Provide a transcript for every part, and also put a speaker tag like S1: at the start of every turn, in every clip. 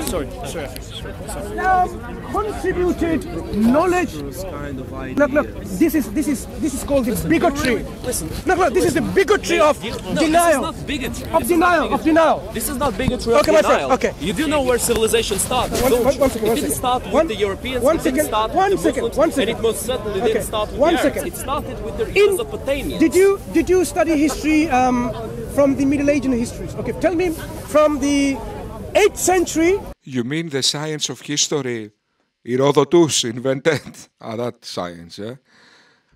S1: Sorry.
S2: Islam contributed knowledge. Look, this is called the bigotry.
S1: Listen.
S2: Look, this is the bigotry of denial.
S1: This is not bigotry.
S2: Of denial.
S1: This is not bigotry of denial.
S2: Okay.
S1: You do know where civilization started. It didn't start with the Europeans. It didn't start with the Muslims. And it most certainly didn't start with the Arabs. It started with the Mesopotamians.
S2: Did you study history from the Middle Age and histories? Okay, tell me from the 8th century.
S3: You mean the science of history Herodotus invented? That science, yeah?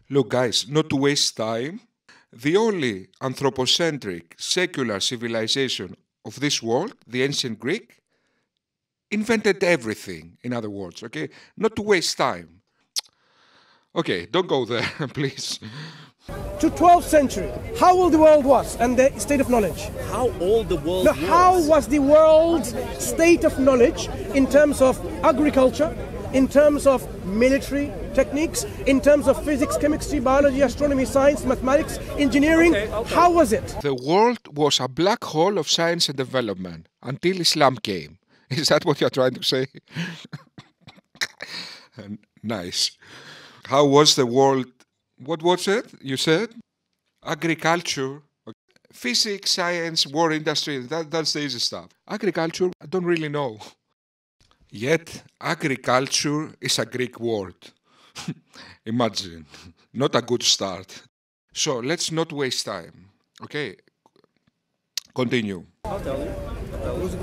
S3: Look, guys, not to waste time, the only anthropocentric secular civilization of this world, the ancient Greek, invented everything, in other words, okay? Not to waste time. Okay, don't go there, please.
S2: To 12th century, how old the world was and the state of knowledge.
S1: How old the world was?
S2: How was the world's state of knowledge in terms of agriculture, in terms of military techniques, in terms of physics, chemistry, biology, astronomy, science, mathematics, engineering? Okay. How was it?
S3: The world was a black hole of science and development until Islam came. Is that what you're trying to say? Nice. How was the world? What was it? You said? Agriculture, physics, science, war industry, that's the easy stuff. Agriculture, I don't really know. Yet, agriculture is a Greek word. Imagine. Not a good start. So, let's not waste time. Okay? Continue.
S1: I'll tell you.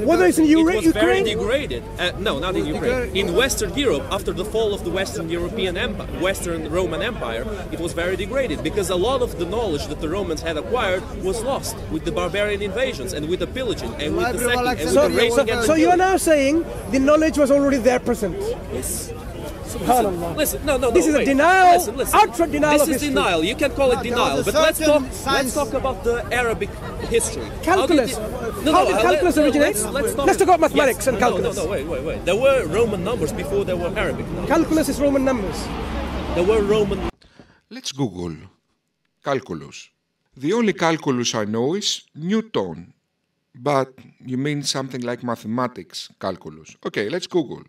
S2: Whether it's in Ukraine?
S1: It was very degraded. No, not in Ukraine. In Western Europe, after the fall of the Western Roman Empire, it was very degraded because a lot of the knowledge that the Romans had acquired was lost with the barbarian invasions and with the pillaging and with the sacking and with the raping and the
S2: So you are now saying the knowledge was already there present?
S1: Yes.
S2: Listen,
S1: no.
S2: This is a denial, outright denial of history.
S1: This is denial. You can call it denial, but let's talk about the Arabic history.
S2: Calculus. How did calculus originate? Let's talk about mathematics and calculus.
S1: No, wait. There were Roman numbers before there were Arabic numbers.
S2: Calculus is Roman numbers.
S1: There were Roman.
S3: Let's Google calculus. The only calculus I know is Newton. But you mean something like mathematics calculus. Okay, let's Google.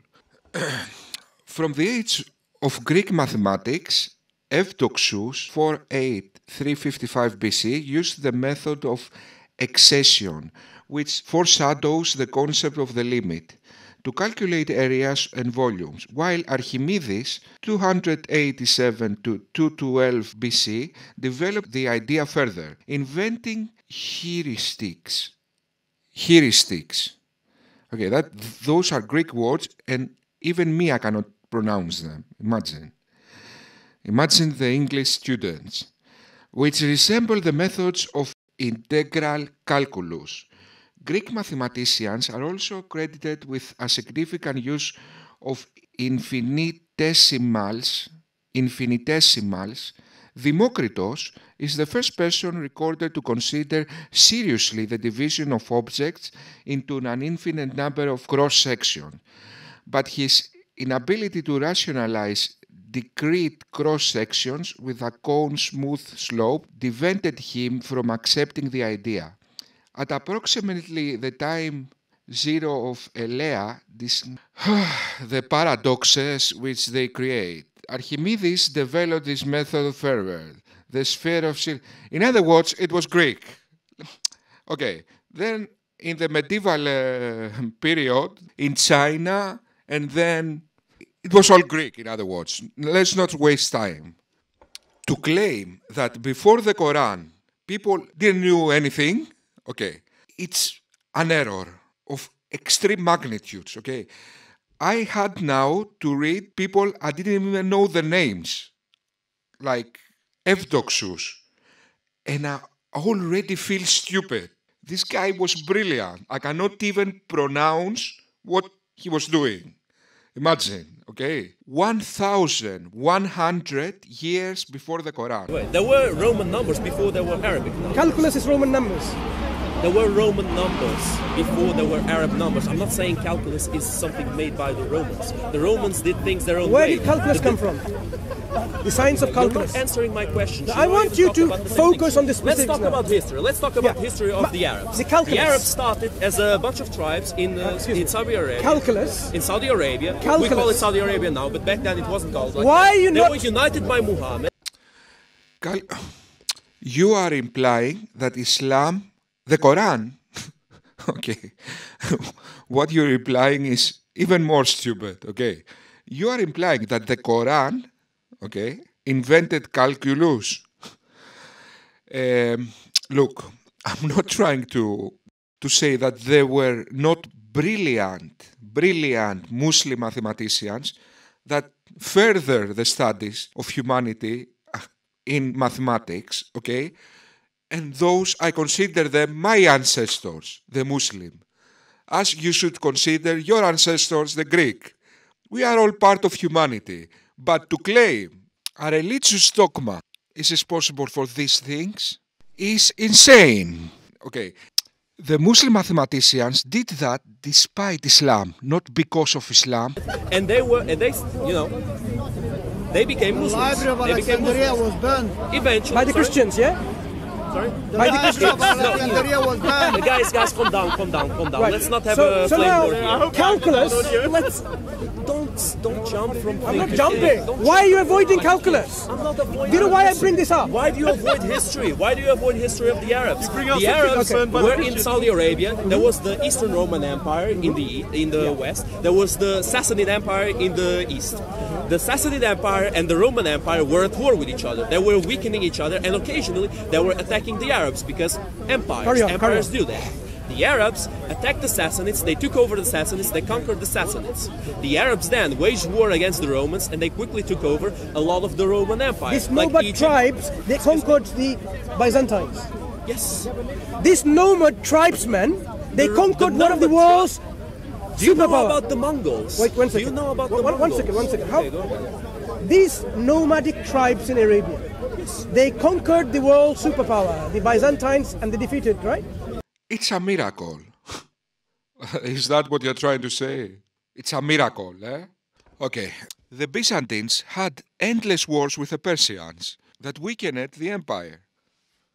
S3: From the age of Greek mathematics, Evdoxus 48355 BC used the method of excession, which foreshadows the concept of the limit, to calculate areas and volumes, while Archimedes 287 to 212 BC developed the idea further, inventing heuristics. Okay, those are Greek words, and even me, I cannot pronounce them. Imagine the English students, which resemble the methods of integral calculus. Greek mathematicians are also credited with a significant use of infinitesimals. Democritus is the first person recorded to consider seriously the division of objects into an infinite number of cross-sections, but his inability to rationalize discrete cross-sections with a cone smooth slope prevented him from accepting the idea. At approximately the time zero of Elea, the paradoxes which they create, Archimedes developed this method further, the sphere of... In other words, it was Greek. Okay, then in the medieval period, in China, and then it was all Greek, in other words. Let's not waste time. To claim that before the Quran, people didn't know anything, okay, it's an error of extreme magnitudes, okay. I had now to read people I didn't even know their names, like Evdoxus, and I already feel stupid. This guy was brilliant. I cannot even pronounce what he was doing. Imagine, okay? 1,100 years before the Quran.
S1: Wait, there were Roman numbers before there were Arabic numbers.
S2: Calculus is Roman numbers.
S1: There were Roman numbers before there were Arab numbers. I'm not saying calculus is something made by the Romans. The Romans did things their own
S2: Where
S1: way.
S2: did calculus come from? The science of calculus.
S1: You're not answering my question.
S2: I want you to focus on the specifics.
S1: Let's talk
S2: now.
S1: about history. Let's talk about history of the Arabs.
S2: The
S1: Arabs started as a bunch of tribes in Saudi Arabia.
S2: Calculus.
S1: In Saudi Arabia.
S2: Calculus.
S1: We call it Saudi Arabia now, but back then it wasn't called like
S2: Why
S1: that.
S2: you
S1: They
S2: not?
S1: were united by Muhammad.
S3: You are implying that Islam, the Quran, okay, what you're implying is even more stupid, okay. You are implying that the Quran, okay, invented calculus. Look, I'm not trying to say that there were not brilliant Muslim mathematicians that further the studies of humanity in mathematics, okay? And those, I consider them my ancestors, the Muslim, as you should consider your ancestors, the Greek. We are all part of humanity, but to claim a religious dogma is responsible for these things is insane. Okay, the Muslim mathematicians did that despite Islam, not because of Islam.
S1: And they became Muslims.
S4: The Library of Alexandria was burned.
S1: Eventually.
S2: By the Christians, yeah?
S1: Sorry?
S2: By the
S4: Library of
S2: Christians.
S4: Alexandria was burned.
S1: Guys, calm down.
S2: Right.
S1: Let's not have
S2: So
S1: a flame
S2: now,
S1: war here.
S2: calculus.
S1: Let's don't jump from thing
S2: I'm not
S1: to
S2: jumping.
S1: thing. Don't
S2: Why are
S1: jump.
S2: you avoiding calculus?
S1: I'm not avoiding.
S2: Do you know why I
S1: history.
S2: bring this up?
S1: Why do you avoid history? Why do you avoid history of the Arabs? The Arabs
S2: Okay.
S1: were in Saudi Arabia. There was the Eastern Roman Empire in the west. There was the Sassanid Empire in the east. The Sassanid Empire and the Roman Empire were at war with each other. They were weakening each other, and occasionally they were attacking the Arabs because empires do that. The Arabs attacked the Sassanids, they took over the Sassanids, they conquered the Sassanids. The Arabs then waged war against the Romans, and they quickly took over a lot of the Roman Empire.
S2: These
S1: like
S2: nomad
S1: Egypt.
S2: tribes, they conquered the Byzantines.
S1: Yes.
S2: These nomad tribesmen, they conquered one of the world's
S1: Do you know
S2: superpower.
S1: about the Mongols?
S2: Wait, one second.
S1: Do you know about the
S2: One
S1: Mongols?
S2: second, one second.
S1: Okay, go ahead.
S2: These nomadic tribes in Arabia, they conquered the world superpower, the Byzantines, and they defeated, right?
S3: It's a miracle. Is that what you're trying to say? It's a miracle, eh? Okay. The Byzantines had endless wars with the Persians that weakened the empire.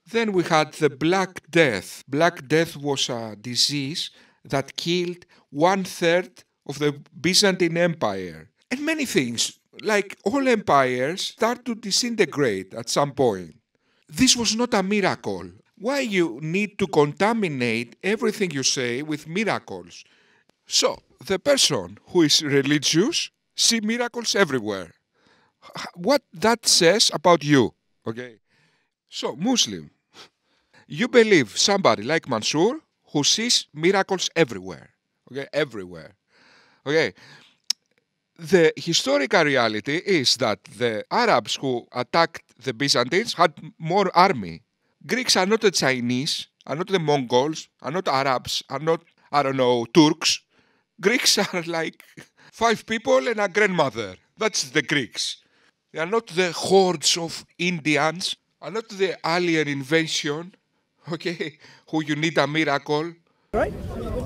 S3: Then we had the Black Death. Black Death was a disease that killed 1/3 of the Byzantine Empire. And many things, like all empires, start to disintegrate at some point. This was not a miracle. Why you need to contaminate everything you say with miracles? So, the person who is religious see miracles everywhere. What that says about you, okay? So, Muslim, you believe somebody like Mansur who sees miracles everywhere, okay? Everywhere, okay? The historical reality is that the Arabs who attacked the Byzantines had more army. Greeks are not the Chinese, are not the Mongols, are not Arabs, are not, I don't know, Turks. Greeks are like 5 people and a grandmother. That's the Greeks. They are not the hordes of Indians, are not the alien invasion, okay, who you need a miracle.
S2: Right?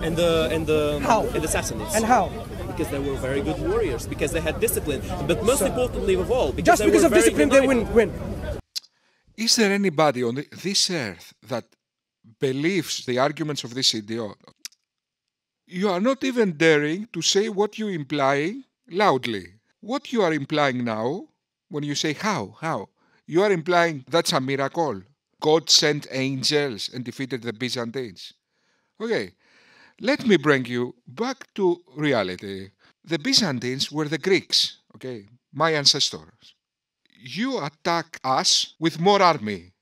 S1: And the
S2: How?
S1: and the Sassanids.
S2: And how?
S1: Because they were very good warriors, because they had discipline, but most importantly of all, because
S2: Just
S1: they
S2: because
S1: were
S2: of
S1: very
S2: discipline, they
S1: united.
S2: win.
S3: Is there anybody on this earth that believes the arguments of this idiot? You are not even daring to say what you're implying loudly. What you are implying now, when you say how, you are implying that's a miracle. God sent angels and defeated the Byzantines. Okay, let me bring you back to reality. The Byzantines were the Greeks, okay, my ancestors. You attack us with more army,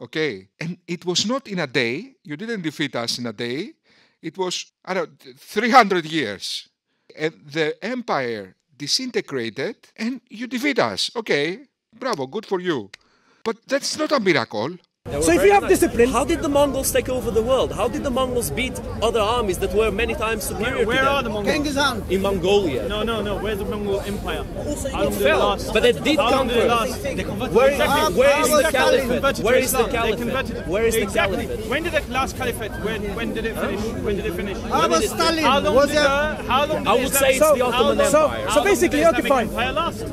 S3: okay? And it was not in a day. You didn't defeat us in a day. It was, 300 years. And the empire disintegrated and you defeat us. Okay, bravo, good for you. But that's not a miracle.
S1: They were
S2: So if
S1: very
S2: you have
S1: nice.
S2: discipline,
S1: How did the Mongols take over the world? How did the Mongols beat other armies that were many times superior
S5: Where
S1: to
S5: are
S1: them?
S5: the Mongols?
S4: Genghis Khan.
S1: In Mongolia.
S5: No. Where's the Mongol Empire? How long
S1: It
S5: did it
S1: fell,
S5: last?
S1: but they did
S5: How long did it
S1: conquer.
S5: last? They converted.
S1: Where,
S5: Exactly.
S1: where is the
S5: Exactly.
S1: caliphate?
S5: Converted to
S1: Where is the
S5: Islam. They
S1: caliphate?
S5: converted.
S1: Where is the
S5: Exactly.
S1: caliphate?
S5: When did the last caliphate? When did it finish? When did it finish?
S4: How was Stalin?
S5: How long
S4: Was
S5: did
S4: there?
S5: how long did
S1: I would say it's the Ottoman Empire.
S2: So basically, okay, fine.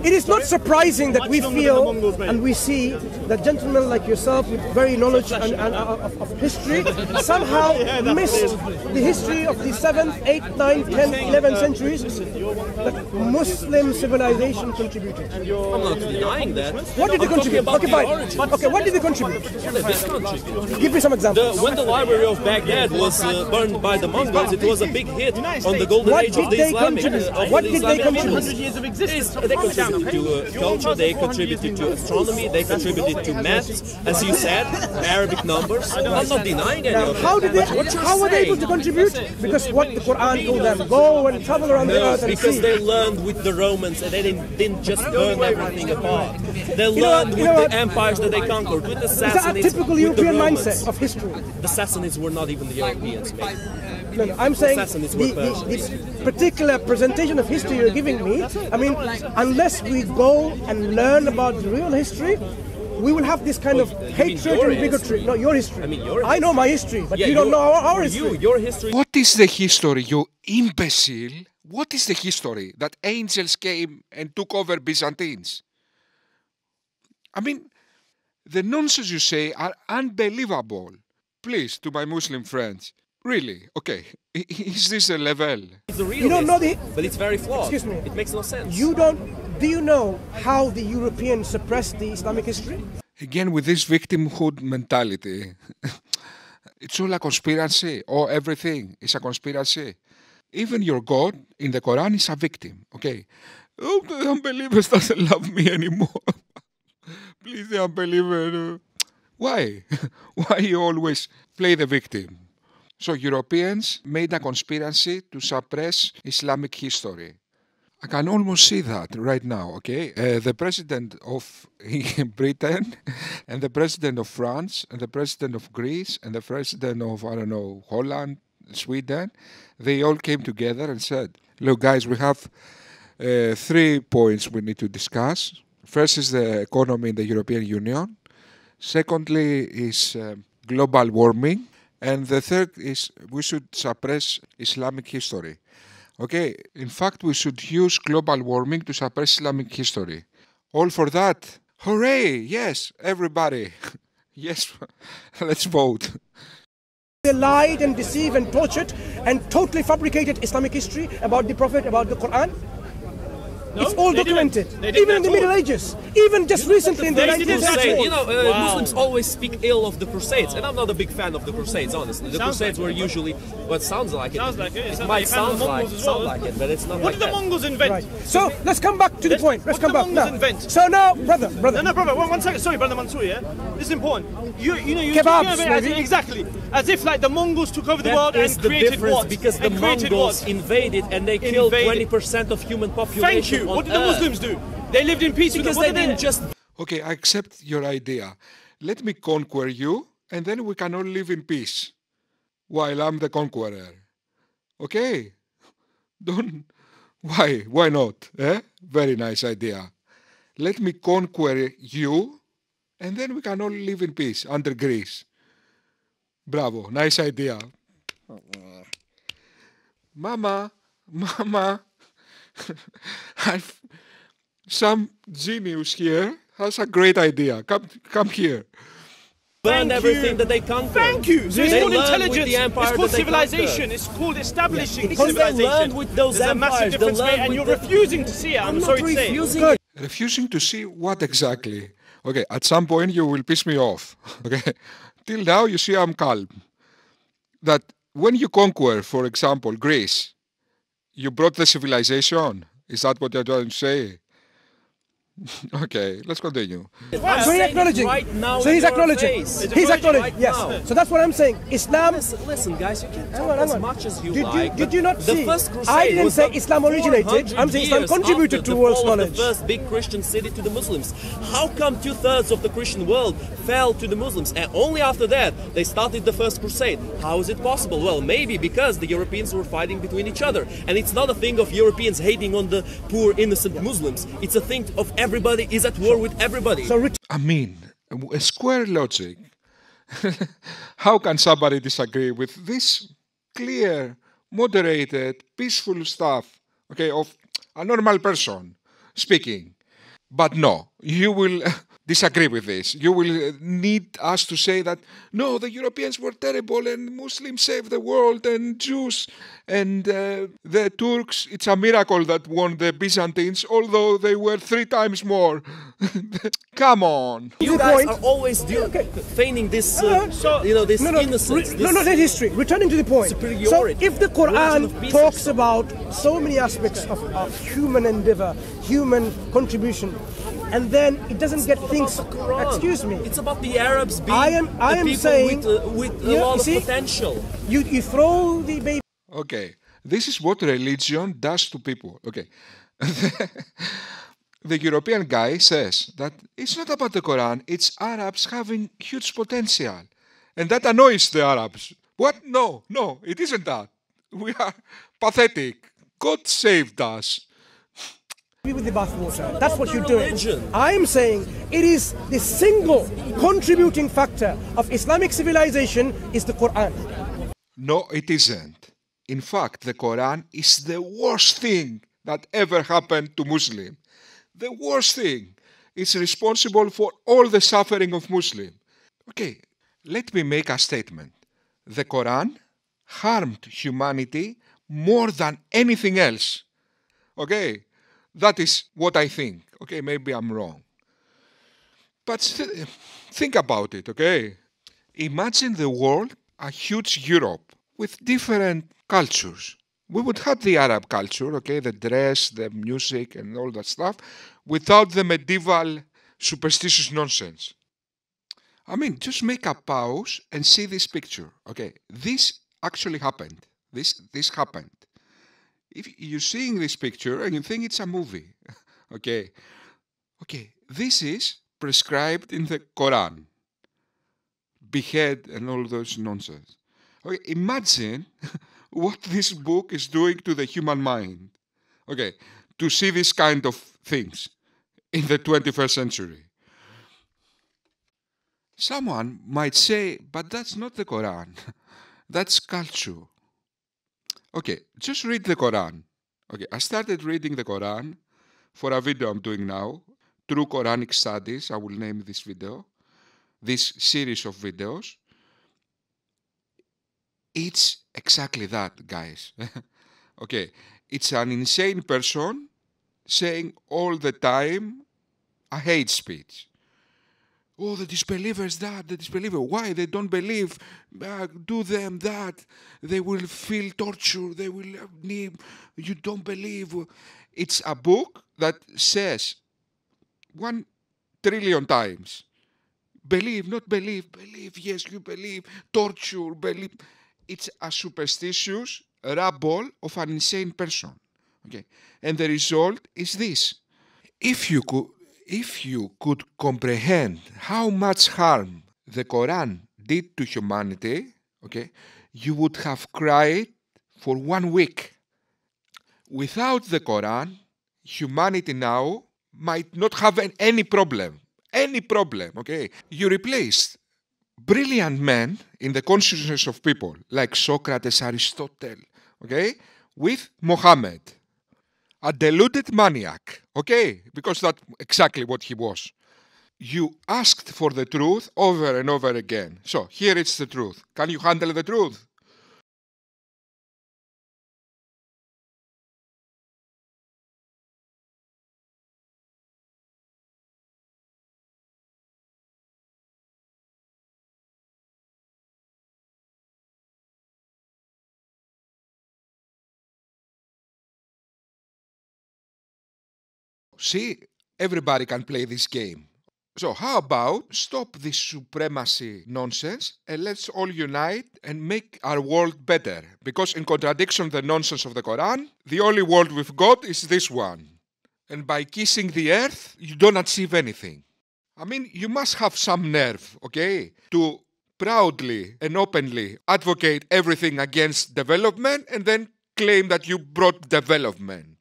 S2: It is not surprising that we
S5: Much longer than the
S2: feel
S5: Mongols, mate.
S2: and we see that gentlemen like yourself with very knowledge of history somehow missed the history of the 7th, 8th, 9th, 10th, 11th centuries that Muslim civilization contributed.
S1: I'm not denying that.
S2: What did they
S1: I'm talking
S2: contribute?
S1: about
S2: Okay,
S1: the
S2: fine.
S1: origin.
S2: Okay, what did they contribute?
S1: Yeah, they did contribute.
S2: Give me some examples.
S1: When the Library of Baghdad was burned by the Mongols, it was a big hit on the golden
S2: What
S1: age
S2: did
S1: of the
S2: they
S1: Islamic.
S2: contribute?
S1: of
S2: What
S1: the
S2: did they
S1: Islamic
S2: contribute?
S1: peoples.
S5: 100 years of existence.
S1: They contributed to culture, they contributed to astronomy, they contributed to maths, as you said, Arabic numbers. I'm not denying any of it.
S2: How did they?
S1: But what you're
S2: How were they able to
S1: saying-
S2: contribute? Because what the Quran told them: go and travel around the
S1: No,
S2: earth and
S1: because
S2: see.
S1: they learned with the Romans and they didn't just burn everything apart. They
S2: know
S1: learned
S2: what-
S1: with
S2: you know
S1: the
S2: what?
S1: empires that they conquered, with the
S2: Is that a
S1: Sassanids,
S2: typical
S1: with the
S2: European
S1: Romans.
S2: mindset of history?
S1: The Sassanids were not even the Europeans, mate.
S2: No, I'm saying
S1: Assassins were
S2: the particular presentation of history you're giving me, I mean, unless we go and learn about the real history, we will have this kind of
S1: you mean
S2: hatred
S1: your
S2: and bigotry.
S1: history?
S2: No, your history.
S1: I mean your
S2: I know my history, but you don't know our
S1: for
S2: history.
S1: your history.
S3: What is the history, you imbecile? What is the history that angels came and took over Byzantines? I mean, the nonsense you say are unbelievable. Please, to my Muslim friends, really, okay, is this a level?
S1: It's the real
S2: You don't know
S1: history, but it's very flawed.
S2: Excuse me.
S1: It makes no sense.
S2: Do you know how the Europeans suppressed the Islamic history?
S3: Again, with this victimhood mentality, it's all a conspiracy, or everything is a conspiracy. Even your God in the Quran is a victim, okay? Oh, the unbelievers doesn't love me anymore. Please, the unbeliever. Why? Why you always play the victim? So Europeans made a conspiracy to suppress Islamic history. I can almost see that right now, okay? The president of Britain and the president of France and the president of Greece and the president of, I don't know, Holland, Sweden, they all came together and said, look guys, we have 3 points we need to discuss. First is the economy in the European Union. Secondly is global warming. And the third is we should suppress Islamic history. Okay, in fact, we should use global warming to suppress Islamic history. All for that. Hooray! Yes, everybody. Yes, let's vote.
S2: They lied and deceived and tortured and totally fabricated Islamic history about the Prophet, about the Quran.
S5: No,
S2: It's all
S5: they didn't.
S2: documented.
S5: They didn't
S2: Even in the
S5: at all.
S2: Middle Ages. Even just recently in the
S5: They
S2: 19th
S5: didn't
S2: century.
S5: say,
S1: You know,
S5: Wow.
S1: Muslims always speak ill of the Crusades, and I'm not a big fan of the Crusades, honestly. The
S5: Sounds
S1: Crusades
S5: like
S1: were
S5: it.
S1: usually what sounds like it.
S5: Sounds like it.
S1: It
S5: Sounds
S1: might
S5: like a fan of
S1: sound
S5: the
S1: like,
S5: Mongols as well.
S1: it, but it's not
S5: What
S1: like
S5: did the
S1: that.
S5: Mongols invent?
S2: Right. So let's come back to the point. Let's
S5: what
S2: come
S5: did
S2: back
S5: the
S2: now.
S5: Mongols invent?
S2: So now, brother.
S5: No, brother, one second. Sorry, brother Mansur, yeah? This is important. You're
S2: Kebabs,
S5: talking of it as,
S2: maybe?
S5: exactly. As if like the Mongols took over the
S1: That
S5: world
S1: is
S5: and
S1: the
S5: created
S1: difference
S5: what?
S1: because the
S5: And created
S1: Mongols
S5: what?
S1: invaded and they killed
S5: Invaded.
S1: 20% of human population.
S5: Thank you.
S1: on
S5: What did the
S1: Earth.
S5: Muslims do? They lived in peace
S1: Because
S5: with
S1: they
S5: them.
S1: didn't just
S3: Okay, I accept your idea. Let me conquer you, and then we can all live in peace while I'm the conqueror. Okay? Don't. Why? Why not? Eh? Very nice idea. Let me conquer you, and then we can all live in peace under Greece. Bravo. Nice idea. Mama, Mama, some genius here has a great idea. Come here.
S1: burned
S5: Thank
S1: everything
S5: you.
S1: that they conquered.
S5: Thank you. So it's
S1: They
S5: called
S1: learned with
S5: intelligence.
S1: the empire
S5: It's called
S1: that they
S5: civilization.
S1: conquered.
S5: It's called establishing
S1: Because they
S5: civilization.
S1: learned with those
S5: There's a massive
S1: empires. They
S5: difference, mate,
S1: learned
S5: and
S1: with
S5: you're
S1: the-
S5: refusing to see it. I'm
S1: not
S5: sorry to say.
S1: refusing
S2: Good.
S3: Refusing to see what exactly? Okay, at some point you will piss me off. Okay, till now you see I'm calm. That when you conquer, for example, Greece, you brought the civilization. Is that what you're trying to say? Okay, let's continue.
S2: So he's acknowledging.
S1: Right now
S2: So he's
S1: in your
S2: acknowledging.
S1: face.
S2: He's acknowledging.
S1: Right
S2: Yes.
S1: now.
S2: So that's what I'm saying. Islam.
S1: Listen, guys, you can
S2: Hang
S1: talk
S2: on,
S1: as
S2: hang on.
S1: much as you
S2: Did
S1: like.
S2: did you not
S1: the
S2: see?
S1: First crusade
S2: I didn't
S1: was
S2: say
S1: not
S2: Islam originated.
S1: 400
S2: I'm saying Islam
S1: years
S2: contributed
S1: after
S2: towards
S1: the fall
S2: knowledge.
S1: of the first big Christian city to the Muslims. How come 2/3 of the Christian world fell to the Muslims, and only after that they started the first crusade? How is it possible? Well, maybe because the Europeans were fighting between each other, and it's not a thing of Europeans hating on the poor innocent Muslims. It's a thing of everybody is at war with everybody.
S2: So
S3: I mean, a square logic. How can somebody disagree with this clear, moderated, peaceful stuff, okay, of a normal person speaking? But no, you will disagree with this. You will need us to say that, no, the Europeans were terrible and Muslims saved the world and Jews and the Turks, it's a miracle that won the Byzantines, although they were 3 times more. Come on.
S1: You
S2: The
S1: guys
S2: point-
S1: are always feigning this, this innocence.
S2: No, not history. Returning to the point.
S1: superiority.
S2: So, if the
S1: Religion
S2: Quran
S1: of peace
S2: talks
S1: or
S2: about so many aspects of human endeavor, human contribution, and then it doesn't get things.
S1: About the Quran.
S2: Excuse me.
S1: It's about the Arabs being
S2: I am
S1: the people
S2: saying
S1: with a
S2: yeah,
S1: lot
S2: you
S1: of
S2: see,
S1: potential.
S2: You throw the baby.
S3: Okay, this is what religion does to people. Okay. The European guy says that it's not about the Quran, it's Arabs having huge potential. And that annoys the Arabs. What? No, no, it isn't that. We are pathetic. God saved us.
S2: With the bathwater. That's what
S1: the
S2: you're doing.
S1: religion.
S2: I'm saying it is the single contributing factor of Islamic civilization is the Quran.
S3: No, it isn't. In fact, the Quran is the worst thing that ever happened to Muslim. The worst thing. It's responsible for all the suffering of Muslim. Okay, let me make a statement. The Quran harmed humanity more than anything else. Okay, that is what I think. Okay, maybe I'm wrong. But think about it, okay? Imagine the world, a huge Europe with different cultures. We would have the Arab culture, okay, the dress, the music, and all that stuff, without the medieval superstitious nonsense. I mean, just make a pause and see this picture. Okay, this actually happened. This happened. If you're seeing this picture and you think it's a movie, okay, this is prescribed in the Quran. Behead and all those nonsense. Okay, imagine what this book is doing to the human mind. Okay, to see this kind of things in the 21st century. Someone might say, but that's not the Quran. That's culture. Okay, just read the Quran. Okay, I started reading the Quran for a video I'm doing now. True Quranic Studies, I will name this video. This series of videos. It's exactly that, guys. Okay, it's an insane person saying all the time a hate speech. Oh, the disbelievers that, the disbeliever. Why? They don't believe. Do them that. They will feel torture. They will need. You don't believe. It's a book that says 1,000,000,000 times. Believe, not believe. Believe, yes, you believe. Torture, believe. It's a superstitious rabble of an insane person. Okay, and the result is this. If you could comprehend how much harm the Quran did to humanity, okay, you would have cried for 1 week. Without the Quran, humanity now might not have any problem. Any problem, okay? You replaced brilliant men in the consciousness of people, like Socrates, Aristotle, okay, with Mohammed. A deluded maniac, okay? Because that's exactly what he was. You asked for the truth over and over again. So, here is the truth. Can you handle the truth? See, everybody can play this game. So how about stop this supremacy nonsense and let's all unite and make our world better? Because in contradiction to the nonsense of the Quran, the only world we've got is this one. And by kissing the earth, you don't achieve anything. I mean, you must have some nerve, okay, to proudly and openly advocate everything against development and then claim that you brought development.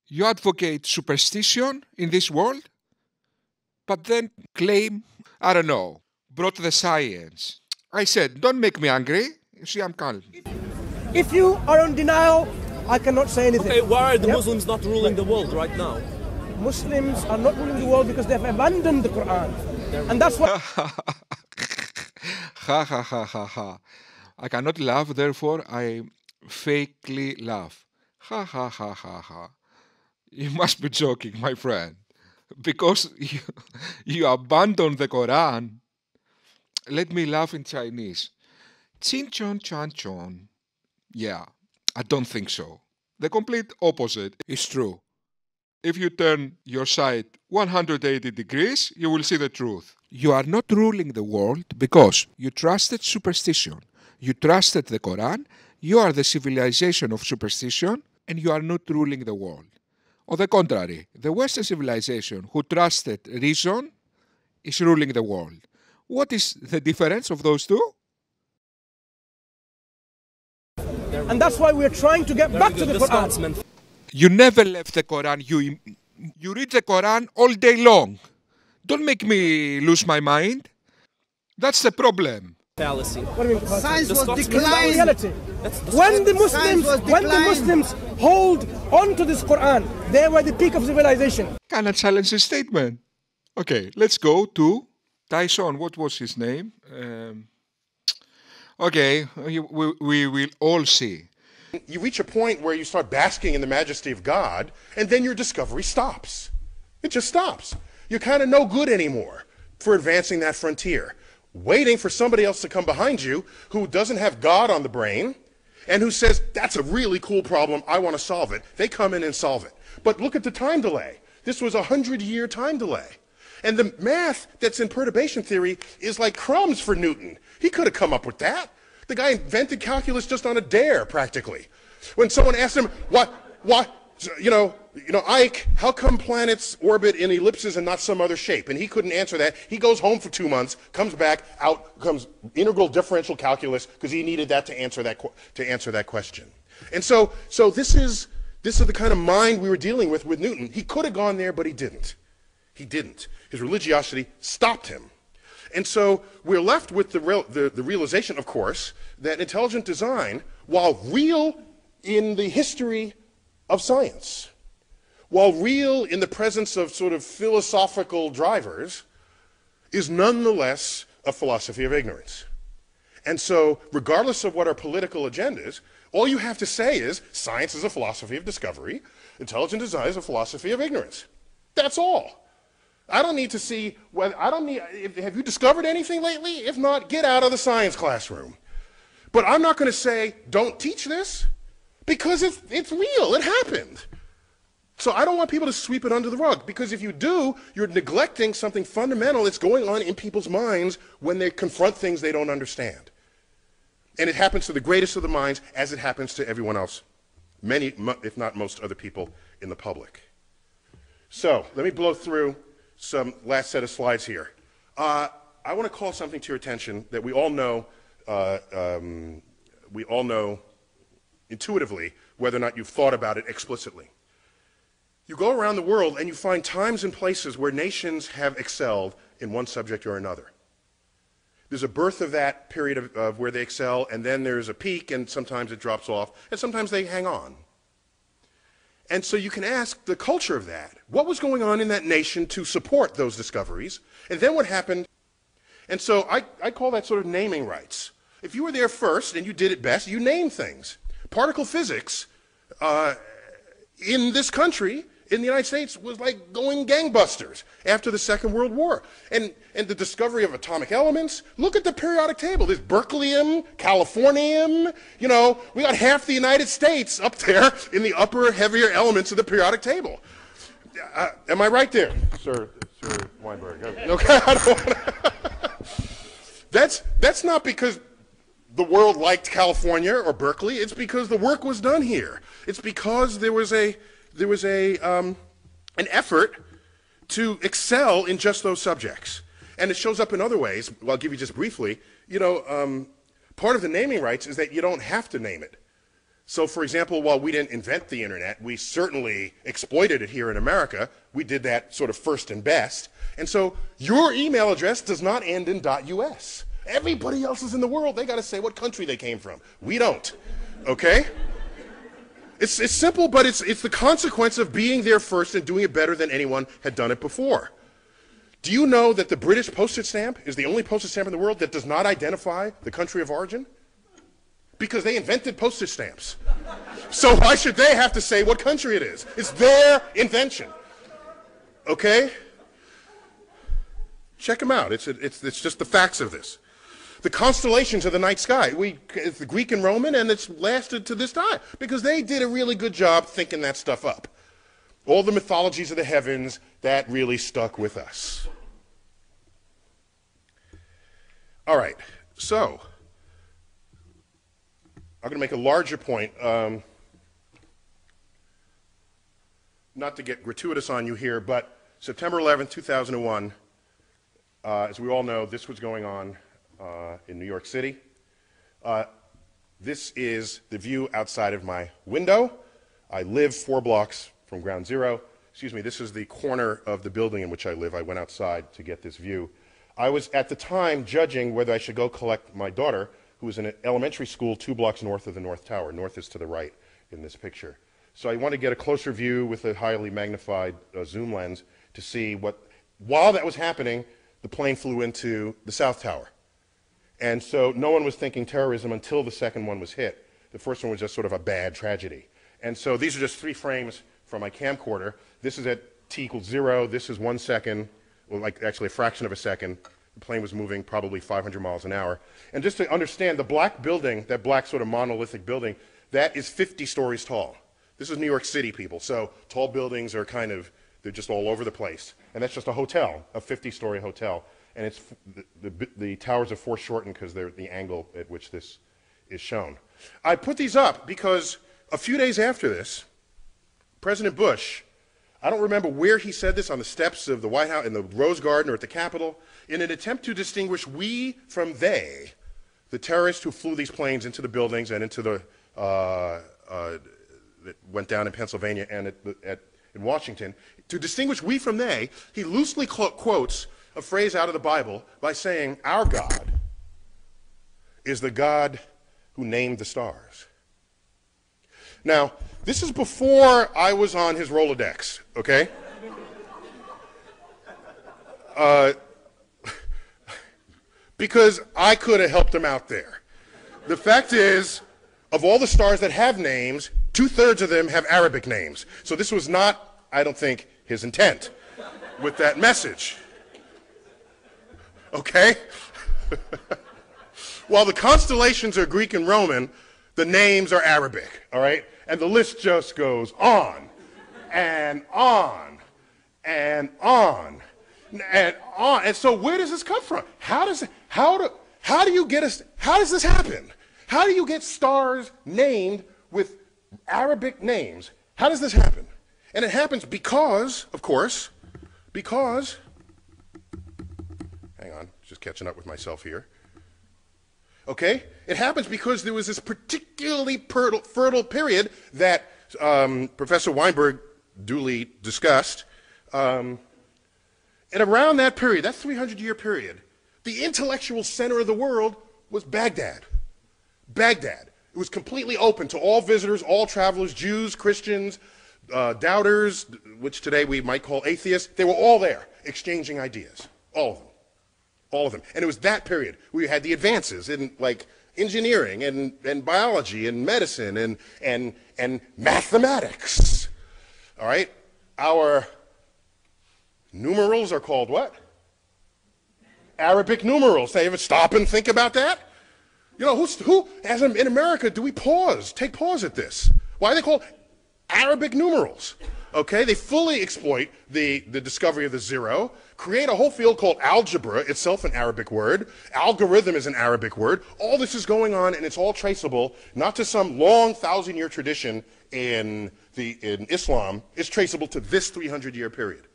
S3: You advocate superstition in this world, but then claim, I don't know, brought the science. I said, don't make me angry. You see, I'm calm.
S2: If you are on denial, I cannot say anything.
S1: Okay, why are the Muslims not ruling the world right now?
S2: Muslims are not ruling the world because they've abandoned the Quran. And that's why...
S3: Ha ha ha ha ha. I cannot laugh, therefore I fakely laugh. Ha ha ha ha ha. You must be joking, my friend. Because you abandon the Quran. Let me laugh in Chinese. Chin chon chan chon. Yeah, I don't think so. The complete opposite is true. If you turn your sight 180 degrees, you will see the truth. You are not ruling the world because you trusted superstition. You trusted the Quran. You are the civilization of superstition and you are not ruling the world. On the contrary, the Western civilization who trusted reason is ruling the world. What is the difference of those two?
S2: And that's why we're trying to get back to the Quran.
S3: You never left the Quran. You read the Quran all day long. Don't make me lose my mind. That's the problem.
S1: Fallacy.
S2: What do you mean?
S4: Science was
S2: That's
S4: declining.
S2: reality. When the Muslims hold on to this Quran, they were the peak of civilization.
S3: Cannot challenge the statement. Okay, let's go to Tyson. What was his name? Okay, we will all see.
S6: You reach a point where you start basking in the majesty of God, and then your discovery stops. It just stops. You're kind of no good anymore for advancing that frontier. Waiting for somebody else to come behind you who doesn't have God on the brain and who says, that's a really cool problem, I want to solve it. They come in and solve it. But look at the time delay. This was a 100-year time delay. And the math that's in perturbation theory is like crumbs for Newton. He could have come up with that. The guy invented calculus just on a dare, practically. When someone asked him, Ike, how come planets orbit in ellipses and not some other shape? And he couldn't answer that. He goes home for 2 months, comes back, out comes integral differential calculus, because he needed that to answer that question. And so this is the kind of mind we were dealing with Newton. He could have gone there, but he didn't. He didn't. His religiosity stopped him. And so we're left with the realization, of course, that intelligent design, while real in the history of science, while real in the presence of sort of philosophical drivers, is nonetheless a philosophy of ignorance. And so, regardless of what our political agenda is, all you have to say is, science is a philosophy of discovery, intelligent design is a philosophy of ignorance. That's all. I don't need to see whether, have you discovered anything lately? If not, get out of the science classroom. But I'm not going to say, don't teach this, because it's real, it happened. So I don't want people to sweep it under the rug, because if you do, you're neglecting something fundamental that's going on in people's minds when they confront things they don't understand. And it happens to the greatest of the minds, as it happens to everyone else, many, if not most other people in the public. So let me blow through some last set of slides here. I want to call something to your attention that we all know intuitively, whether or not you've thought about it explicitly. You go around the world and you find times and places where nations have excelled in one subject or another. There's a birth of that period of where they excel, and then there's a peak, and sometimes it drops off, and sometimes they hang on. And so you can ask the culture of that. What was going on in that nation to support those discoveries? And then what happened? And so I call that sort of naming rights. If you were there first and you did it best, you name things. Particle physics in this country, in the United States, was like going gangbusters after the Second World War. And the discovery of atomic elements, look at the periodic table. There's berkelium, californium, you know, we got half the United States up there in the upper, heavier elements of the periodic table. Am I right there, Sir Weinberg? Okay, I don't wanna That's not because the world liked California or Berkeley. It's because the work was done here. It's because there was an effort to excel in just those subjects. And it shows up in other ways. Well, I'll give you just briefly. You know, part of the naming rights is that you don't have to name it. So, for example, while we didn't invent the internet, we certainly exploited it here in America. We did that sort of first and best. And so your email address does not end in .us. Everybody else is in the world, they got to say what country they came from. We don't. Okay? It's simple, but it's the consequence of being there first and doing it better than anyone had done it before. Do you know that the British postage stamp is the only postage stamp in the world that does not identify the country of origin? Because they invented postage stamps. So why should they have to say what country it is? It's their invention. Okay? Check them out. It's just the facts of this. The constellations of the night sky. It's the Greek and Roman, and it's lasted to this time because they did a really good job thinking that stuff up. All the mythologies of the heavens, that really stuck with us. All right, so I'm going to make a larger point. Not to get gratuitous on you here, but September 11th, 2001, as we all know, this was going on in New York City. This is the view outside of my window. I live 4 blocks from ground zero. Excuse me, this is the corner of the building in which I live. I went outside to get this view. I was at the time judging whether I should go collect my daughter, who was in an elementary school 2 blocks north of the North Tower. North is to the right in this picture. So I want to get a closer view with a highly magnified zoom lens to see what, while that was happening, the plane flew into the South Tower. And so no one was thinking terrorism until the second one was hit. The first one was just sort of a bad tragedy. And so these are just 3 frames from my camcorder. This is at t equals 0. This is 1 second, well, like actually a fraction of a second. The plane was moving probably 500 miles an hour. And just to understand, the black building, that black sort of monolithic building, that is 50 stories tall. This is New York City, people. So tall buildings are kind of, they're just all over the place. And that's just a hotel, a 50-story hotel. And it's the towers are foreshortened because they're the angle at which this is shown. I put these up because a few days after this, President Bush, I don't remember where he said this, on the steps of the White House, in the Rose Garden or at the Capitol, in an attempt to distinguish we from they, the terrorists who flew these planes into the buildings and into the, that went down in Pennsylvania and in Washington, to distinguish we from they, he loosely quotes a phrase out of the Bible by saying, our God is the God who named the stars. Now, this is before I was on his Rolodex, okay? Because I could have helped him out there. The fact is, of all the stars that have names, 2/3 of them have Arabic names. So this was not, I don't think, his intent with that message. Okay? While the constellations are Greek and Roman, the names are Arabic, all right? And the list just goes on and on and on and on. And so where does this come from? How does this happen? How do you get stars named with Arabic names? How does this happen? And it happens because, of course, hang on, just catching up with myself here. Okay? It happens because there was this particularly fertile period that Professor Weinberg duly discussed. And around that period, that 300-year period, the intellectual center of the world was Baghdad. Baghdad. It was completely open to all visitors, all travelers, Jews, Christians, doubters, which today we might call atheists. They were all there exchanging ideas, all of them. All of them. And it was that period where you had the advances in like engineering and biology and medicine and mathematics. All right? Our numerals are called what? Arabic numerals. They ever stop and think about that? You know, in America, do we take pause at this? Why are they called Arabic numerals? Okay, they fully exploit the discovery of the zero, create a whole field called algebra, itself an Arabic word. Algorithm is an Arabic word. All this is going on, and it's all traceable, not to some long 1,000-year tradition in Islam. It's traceable to this 300-year period.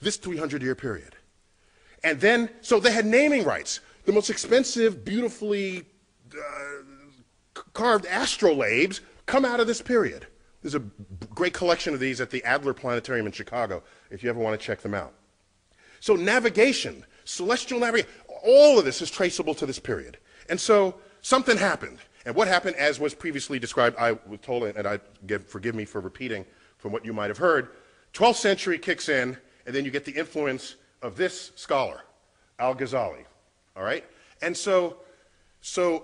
S6: This 300-year period. And then, so they had naming rights. The most expensive, beautifully carved astrolabes come out of this period. There's a great collection of these at the Adler Planetarium in Chicago, if you ever want to check them out. So navigation, celestial navigation, all of this is traceable to this period. And so something happened. And what happened, as was previously described, I was told, and forgive me for repeating from what you might have heard, 12th century kicks in, and then you get the influence of this scholar, Al-Ghazali, all right? And so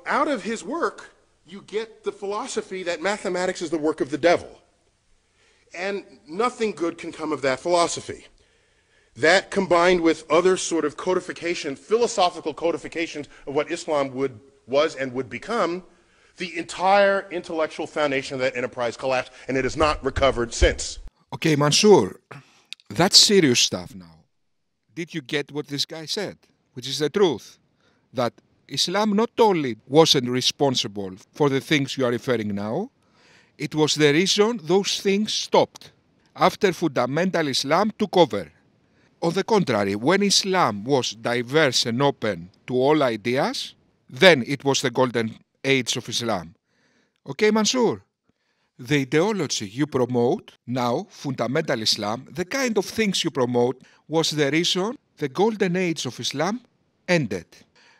S6: out of his work, you get the philosophy that mathematics is the work of the devil. And nothing good can come of that philosophy. That, combined with other sort of codification, philosophical codifications of what Islam was and would become, the entire intellectual foundation of that enterprise collapsed, and it has not recovered since.
S3: Okay, Mansur, that's serious stuff now. Did you get what this guy said? Which is the truth. That Islam not only wasn't responsible for the things you are referring now, it was the reason those things stopped after fundamental Islam took over. On the contrary, when Islam was diverse and open to all ideas, then it was the golden age of Islam. Okay, Mansur? The ideology you promote now, fundamental Islam, the kind of things you promote was the reason the golden age of Islam ended.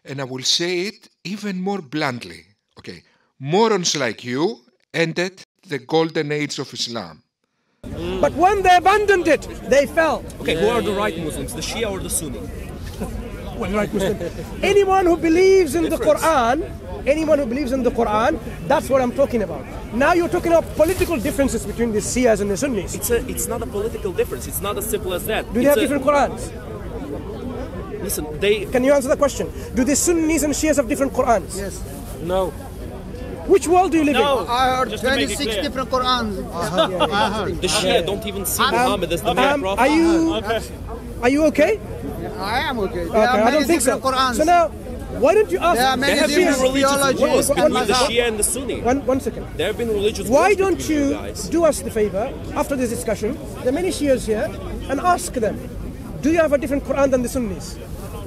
S3: And I will say it even more bluntly. Okay, morons like you ended the golden age of Islam.
S2: But when they abandoned it, they fell.
S1: Okay, who are the right Muslims, the Shia or the Sunni?
S2: Well, right Muslim. Anyone who believes in the Quran, that's what I'm talking about. Now you're talking about political differences between the Shias and the Sunnis.
S1: It's not a political difference. It's not as simple as that.
S2: Do they have different Qurans?
S1: Listen,
S2: Can you answer the question? Do the Sunnis and Shias have different Qurans?
S4: Yes.
S5: No.
S2: Which world do you live in?
S4: I heard
S5: Just to make it
S4: 26
S5: clear.
S4: different Qurans. I heard.
S1: the Shia don't even see Muhammad as the main prophet.
S2: Are you okay?
S4: I am okay. There
S2: Okay,
S4: are
S2: I
S4: many
S2: don't think so.
S4: different Qurans.
S2: So now, why don't you ask?
S4: There are
S1: There
S4: many
S1: have been
S4: different
S1: religious
S4: theologies.
S1: wars between the
S2: One-
S1: Shia and the Sunni.
S2: One second.
S1: There have been religious
S2: Why
S1: wars
S2: don't
S1: between
S2: you
S1: guys.
S2: do us the favor, after this discussion, there are many Shias here, and ask them, do you have a different Quran than the Sunnis?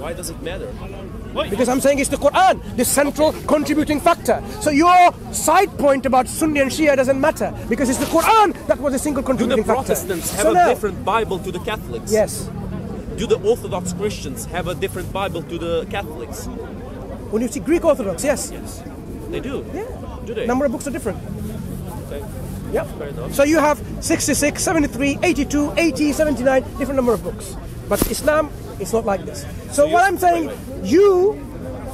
S1: Why does it matter?
S2: Because I'm saying it's the Quran, the central contributing factor. So your side point about Sunni and Shia doesn't matter, because it's the Quran that was a single
S1: Do the
S2: contributing factor.
S1: Protestants have
S2: So
S1: a
S2: now-
S1: different Bible to the Catholics?
S2: Yes.
S1: Do the Orthodox Christians have a different Bible to the Catholics?
S2: When you see Greek Orthodox, yes.
S1: Yes. They do?
S2: Yeah.
S1: Do they?
S2: Number of books are different.
S1: Okay.
S2: Yep.
S1: Fair enough.
S2: So you have 66, 73, 82, 80, 79, different number of books. But Islam, it's not like this. So what I'm saying,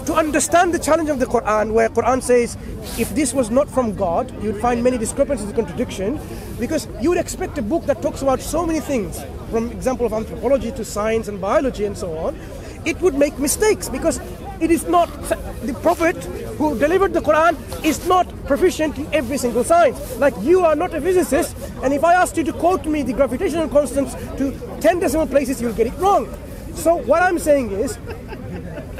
S2: to understand the challenge of the Quran, where Quran says, if this was not from God, you'd find many discrepancies and contradiction, because you would expect a book that talks about so many things, from example of anthropology to science and biology and so on, it would make mistakes, because it is not, the Prophet who delivered the Quran is not proficient in every single science. Like you are not a physicist, and if I asked you to quote me the gravitational constants to 10 decimal places, you'll get it wrong. So what I'm saying is,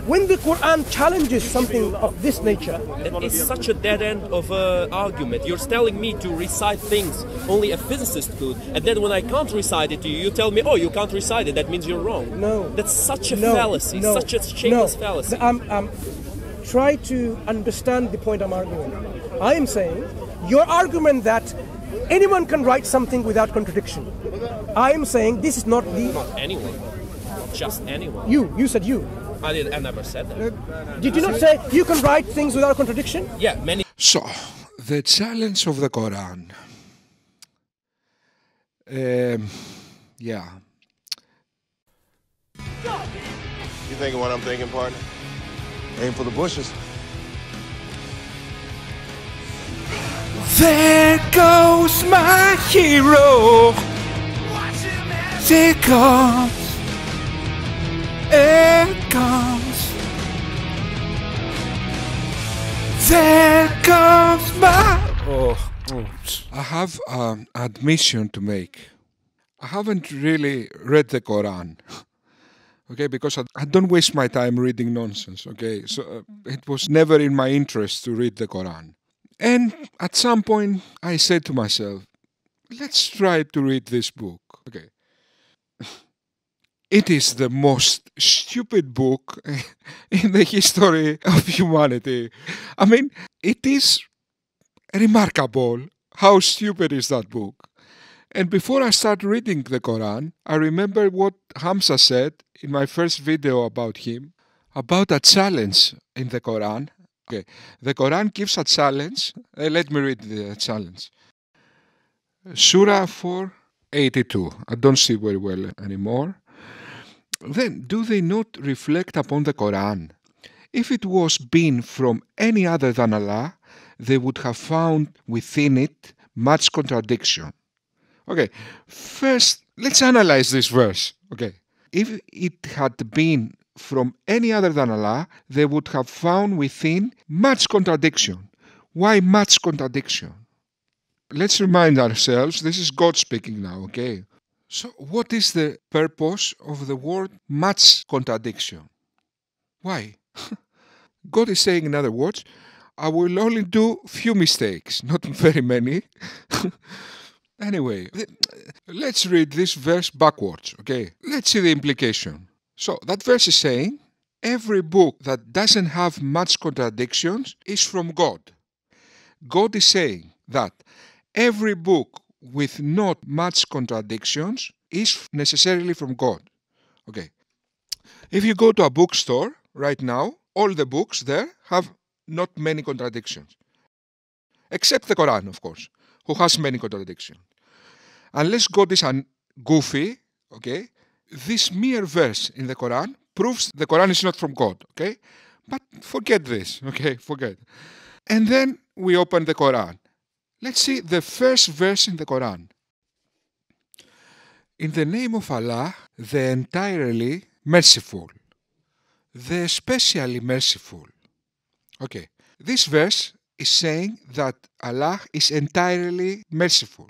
S2: when the Quran challenges something of this nature,
S1: It's such a dead end of an argument. You're telling me to recite things only a physicist could, and then when I can't recite it to you, you tell me, oh, you can't recite it, that means you're wrong.
S2: No.
S1: That's such a
S2: no,
S1: fallacy,
S2: no,
S1: such a shameless
S2: no.
S1: fallacy.
S2: Try to understand the point I'm arguing. I am saying, your argument that anyone can write something without contradiction. I am saying this is not the...
S1: Not anyone. Just anyone.
S2: You said you.
S1: I never said that.
S2: Did you not say you can write things without contradiction?
S1: Yeah, many.
S3: So, the challenge of the Quran. Yeah.
S7: You thinking what I'm thinking, partner? Aim for the bushes.
S3: There goes my hero. There comes. It comes. There comes my. I have an admission to make. I haven't really read the Quran, okay, because I don't waste my time reading nonsense, okay? So it was never in my interest to read the Quran. And at some point, I said to myself, let's try to read this book, okay? It is the most stupid book in the history of humanity. I mean, it is remarkable how stupid is that book. And before I start reading the Quran, I remember what Hamza said in my first video about him, about a challenge in the Quran. Okay, the Quran gives a challenge. Let me read the challenge. Surah 482. I don't see very well anymore. Then, do they not reflect upon the Quran? If it was been from any other than Allah, they would have found within it much contradiction. Okay, first, let's analyze this verse. Okay, if it had been from any other than Allah, they would have found within much contradiction. Why much contradiction? Let's remind ourselves, this is God speaking now, okay? So, what is the purpose of the word much contradiction? Why? God is saying, in other words, I will only do few mistakes, not very many. Anyway, let's read this verse backwards, okay? Let's see the implication. So, that verse is saying, every book that doesn't have much contradictions is from God. God is saying that every book with not much contradictions is necessarily from God. Okay. If you go to a bookstore right now, all the books there have not many contradictions. Except the Quran, of course, who has many contradictions. Unless God is goofy, okay, this mere verse in the Quran proves the Quran is not from God, okay? But forget this, okay, forget. And then we open the Quran. Let's see the first verse in the Quran. In the name of Allah, the entirely merciful, the especially merciful. Okay, this verse is saying that Allah is entirely merciful.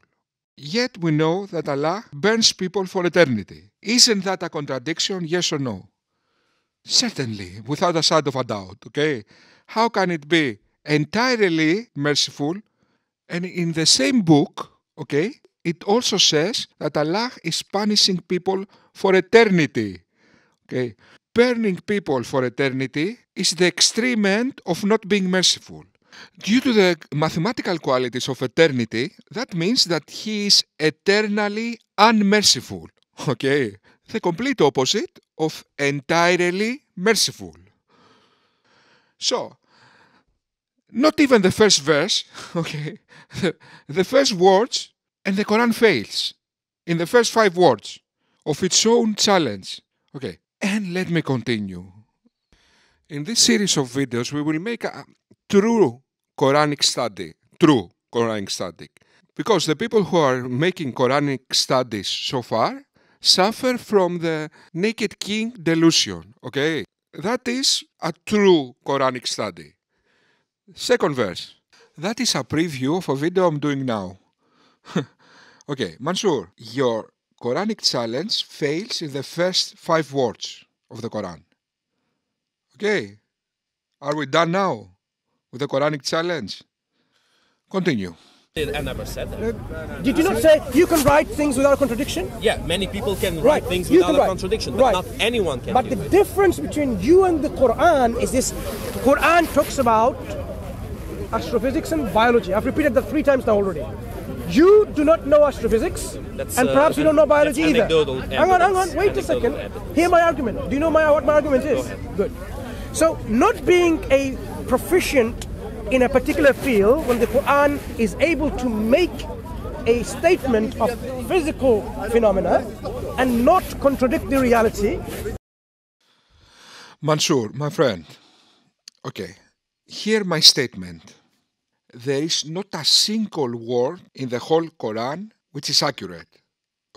S3: Yet we know that Allah burns people for eternity. Isn't that a contradiction, yes or no? Certainly, without a shadow of a doubt, okay? How can it be entirely merciful and in the same book, okay, it also says that Allah is punishing people for eternity, okay? Burning people for eternity is the extreme end of not being merciful. Due to the mathematical qualities of eternity, that means that he is eternally unmerciful. Okay? The complete opposite of entirely merciful. So, not even the first verse, okay, the first words, and the Quran fails in the first 5 words of its own challenge. Okay, and let me continue. In this series of videos, we will make a true Quranic study, because the people who are making Quranic studies so far suffer from the naked king delusion, okay? That is a true Quranic study. Second verse. That is a preview of a video I'm doing now. Okay, Mansur, your Quranic challenge fails in the first 5 words of the Quran. Okay, are we done now with the Quranic challenge? Continue.
S1: I never said that.
S2: Did you not say you can write things without contradiction?
S1: Yeah, many people can
S2: Right,
S1: write things
S2: you
S1: without
S2: can
S1: a
S2: write.
S1: contradiction, but
S2: Right.
S1: not anyone can.
S2: But the difference between you and the Quran is this: Quran talks about astrophysics and biology. I've repeated that 3 times now already. You do not know astrophysics,
S1: That's,
S2: and perhaps you don't know biology
S1: that's
S2: either.
S1: anecdotal
S2: Hang on,
S1: evidence.
S2: wait a
S1: Anecdotal
S2: second.
S1: evidence.
S2: Hear my argument. Do you know what my argument is? Good. So, not being a proficient in a particular field, when the Quran is able to make a statement of physical phenomena and not contradict the reality.
S3: Mansur, my friend, okay, hear my statement. There is not a single word in the whole Quran which is accurate.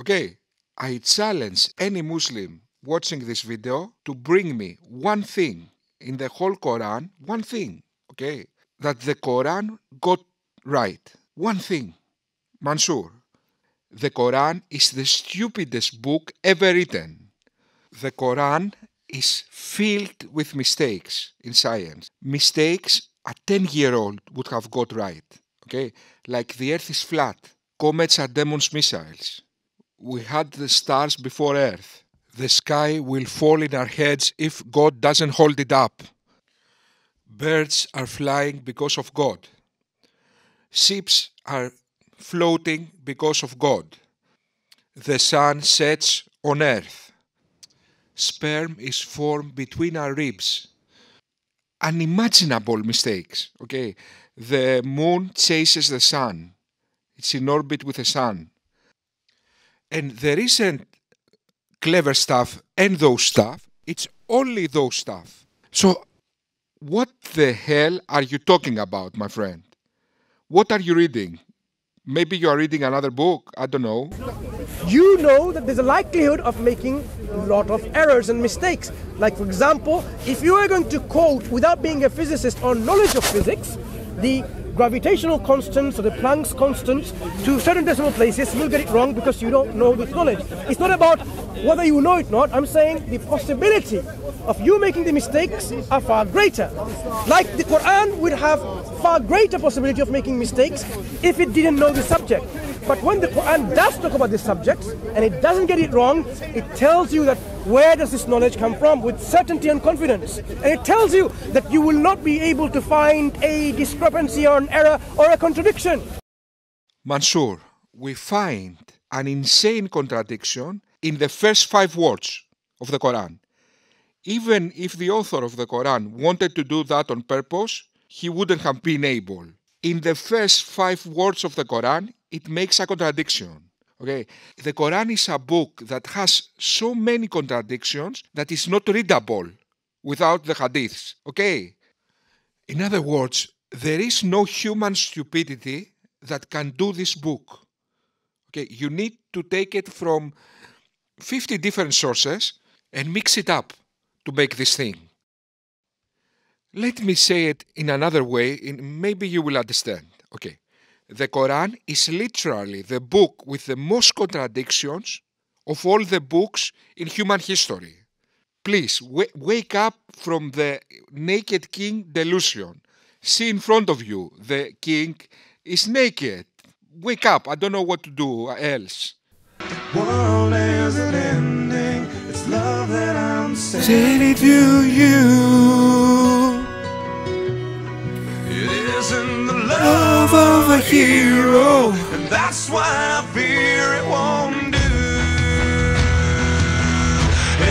S3: Okay, I challenge any Muslim watching this video to bring me one thing in the whole Quran, one thing, okay, that the Quran got right. One thing. Mansur, the Quran is the stupidest book ever written. The Quran is filled with mistakes in science. Mistakes a 10-year-old would have got right. Okay? Like the earth is flat. Comets are demons' missiles. We had the stars before Earth. The sky will fall in our heads if God doesn't hold it up. Birds are flying because of God. Ships are floating because of God. The sun sets on Earth. Sperm is formed between our ribs. Unimaginable mistakes. Okay, the moon chases the sun. It's in orbit with the sun. And there isn't clever stuff and those stuff. It's only those stuff. So what the hell are you talking about, my friend? What are you reading? Maybe you are reading another book. I don't know.
S2: You know that there's a likelihood of making a lot of errors and mistakes. Like, for example, if you are going to quote, without being a physicist or knowledge of physics, the gravitational constants or the Planck's constants to certain decimal places, you'll get it wrong because you don't know this knowledge. It's not about whether you know it or not. I'm saying the possibility of you making the mistakes are far greater. Like the Quran would have far greater possibility of making mistakes if it didn't know the subject. But when the Quran does talk about this subject and it doesn't get it wrong, it tells you that where does this knowledge come from with certainty and confidence. And it tells you that you will not be able to find a discrepancy or an error or a contradiction.
S3: Mansur, we find an insane contradiction in the first 5 words of the Quran. Even if the author of the Quran wanted to do that on purpose, he wouldn't have been able. In the first 5 words of the Quran, it makes a contradiction. Okay, the Quran is a book that has so many contradictions that it's not readable without the hadiths. Okay, in other words, there is no human stupidity that can do this book. Okay, you need to take it from 50 different sources and mix it up to make this thing. Let me say it in another way, and maybe you will understand. Okay, the Quran is literally the book with the most contradictions of all the books in human history. Please, wake up from the naked king delusion. See in front of you, the king is naked. Wake up, I don't know what to do else.
S8: World isn't ending, it's love that I'm saying to you. It isn't the love of a hero, and that's why I fear it won't do.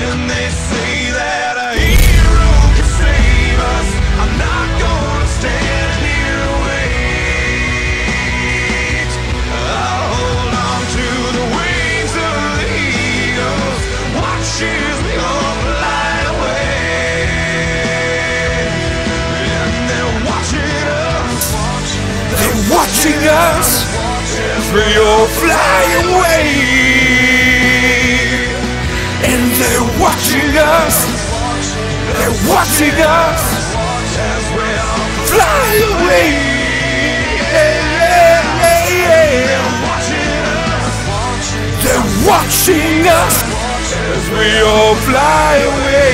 S8: And they say that a hero can save us. I'm not gonna stand here and wait. I'll hold on to the wings of the eagles, watch as we all fly away. And they're watching us. They're watching us as we all fly away. And they're watching us. They're watching us as we all fly away. They're watching us as we all fly away.